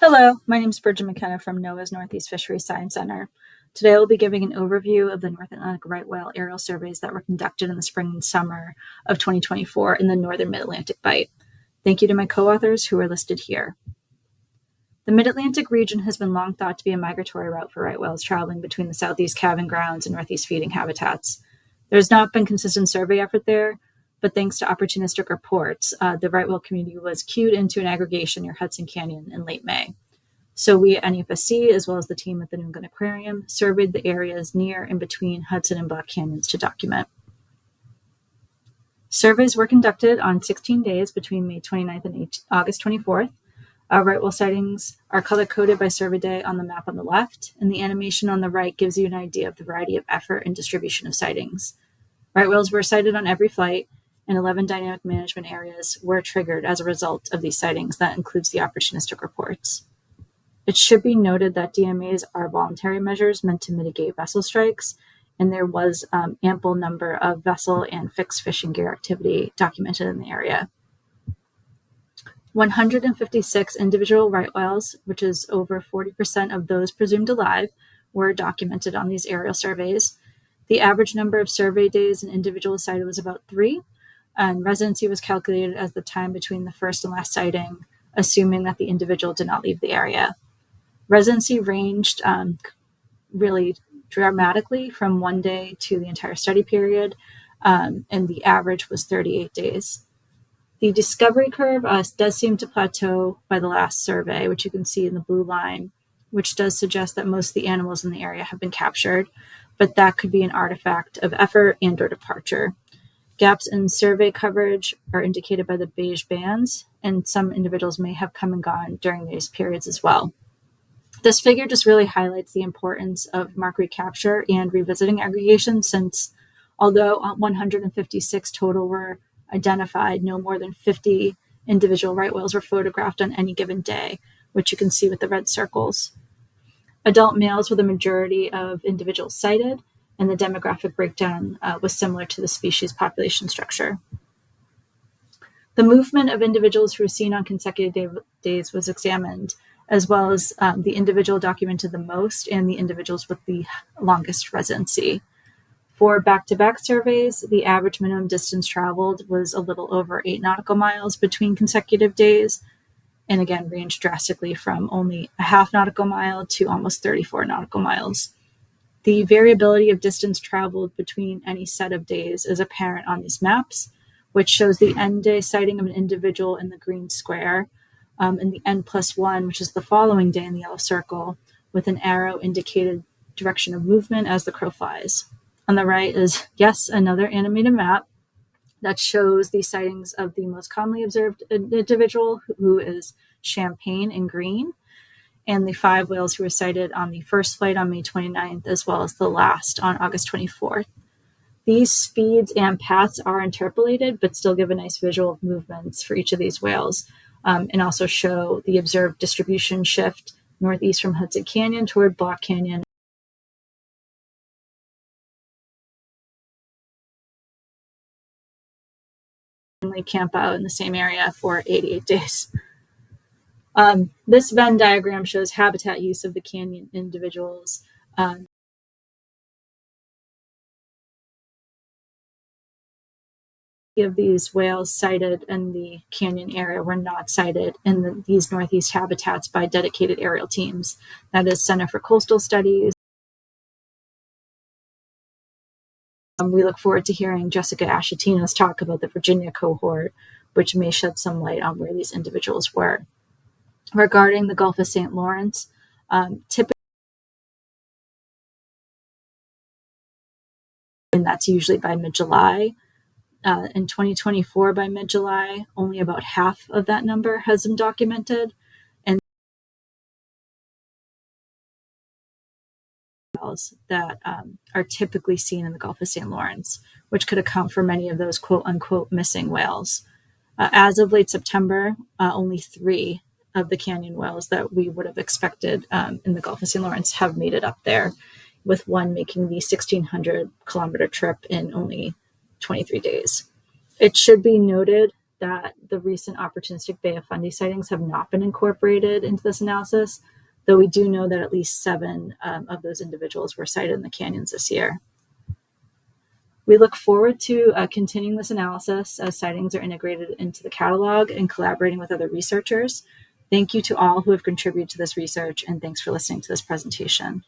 Hello, my name is Bridget McKenna from NOAA's Northeast Fisheries Science Center. Today I will be giving an overview of the North Atlantic right whale aerial surveys that were conducted in the spring and summer of 2024 in the northern Mid-Atlantic Bight. Thank you to my co-authors who are listed here. The Mid-Atlantic region has been long thought to be a migratory route for right whales traveling between the southeast calving grounds and northeast feeding habitats. There has not been consistent survey effort there, but thanks to opportunistic reports, the right whale community was cued into an aggregation near Hudson Canyon in late May. So we at NFSC, as well as the team at the New England Aquarium, surveyed the areas near and between Hudson and Black Canyons to document. Surveys were conducted on 16 days between May 29th and August 24th. Right whale sightings are color-coded by survey day on the map on the left, and the animation on the right gives you an idea of the variety of effort and distribution of sightings. Right whales were sighted on every flight, and 11 dynamic management areas were triggered as a result of these sightings. That includes the opportunistic reports. It should be noted that DMAs are voluntary measures meant to mitigate vessel strikes, and there was ample number of vessel and fixed fishing gear activity documented in the area. 156 individual right whales, which is over 40% of those presumed alive, were documented on these aerial surveys. The average number of survey days an individual sighted was about 3, and residency was calculated as the time between the first and last sighting, assuming that the individual did not leave the area. Residency ranged really dramatically from 1 day to the entire study period, and the average was 38 days. The discovery curve does seem to plateau by the last survey, which you can see in the blue line, which does suggest that most of the animals in the area have been captured, but that could be an artifact of effort and/or departure. Gaps in survey coverage are indicated by the beige bands, and some individuals may have come and gone during these periods as well. This figure just really highlights the importance of mark recapture and revisiting aggregation, since although 156 total were identified, no more than 50 individual right whales were photographed on any given day, which you can see with the red circles. Adult males were the majority of individuals cited, and the demographic breakdown was similar to the species population structure. The movement of individuals who were seen on consecutive days was examined, as well as the individual documented the most and the individuals with the longest residency. For back-to-back surveys, the average minimum distance traveled was a little over 8 nautical miles between consecutive days, and again ranged drastically from only a half nautical mile to almost 34 nautical miles. The variability of distance traveled between any set of days is apparent on these maps, which shows the end day sighting of an individual in the green square, and the N+1, which is the following day in the yellow circle, with an arrow indicated direction of movement as the crow flies. On the right is, yes, another animated map that shows the sightings of the most commonly observed individual, who is champagne in green, and the 5 whales who were sighted on the first flight on May 29th, as well as the last on August 24th. These speeds and paths are interpolated, but still give a nice visual of movements for each of these whales, and also show the observed distribution shift northeast from Hudson Canyon toward Black Canyon. And they camp out in the same area for 88 days. This Venn diagram shows habitat use of the canyon individuals. Of these whales sighted in the canyon area were not sighted in these northeast habitats by dedicated aerial teams. That is Center for Coastal Studies. We look forward to hearing Jessica Ashatina's talk about the Virginia cohort, which may shed some light on where these individuals were. Regarding the Gulf of St. Lawrence, typically, and that's usually by mid-July. In 2024, by mid-July, only about half of that number has been documented, and that are typically seen in the Gulf of St. Lawrence, which could account for many of those quote-unquote missing whales. As of late September, only 3 of the canyon whales that we would have expected in the Gulf of St. Lawrence have made it up there, with one making the 1,600-kilometer trip in only 23 days. It should be noted that the recent opportunistic Bay of Fundy sightings have not been incorporated into this analysis, though we do know that at least 7 of those individuals were sighted in the canyons this year. We look forward to continuing this analysis as sightings are integrated into the catalog and collaborating with other researchers. Thank you to all who have contributed to this research, and thanks for listening to this presentation.